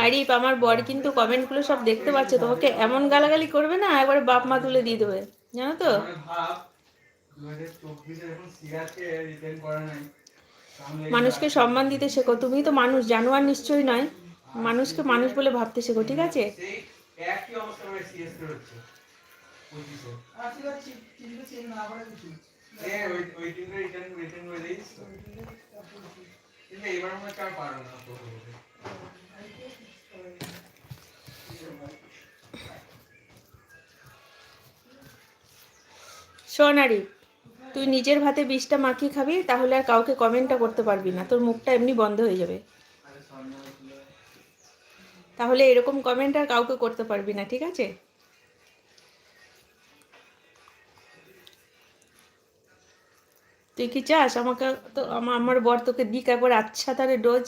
আরিফ, আমার বর কিন্তু কমেন্টগুলো সব দেখতে পাচ্ছে, তোমাকে এমন গালাগালি করবে না, একবারে বাপ মা তুলে দিয়ে দেবে, জানো তো। মানুষকে সম্মান দিতে শেখো, তুমি তো মানুষ, জানোয়ার নিশ্চয়ই নয়। মানুষকে মানুষ বলে ভাবতে শেখো, ঠিক আছে? শোন আরিফ, তুই নিজের ভাতে বিষটা মাখিয়ে খাবি, তাহলে আর কাউকে কমেন্টটা করতে পারবি না, তোর মুখটা এমনি বন্ধ হয়ে যাবে। তাহলে এরকম কমেন্ট আর কাউকে করতে পারবি না, ঠিক আছে? তুই কি চাস আমাকে, তো আমার বর তোকে দিক একবার আচ্ছা তারে ডোজ?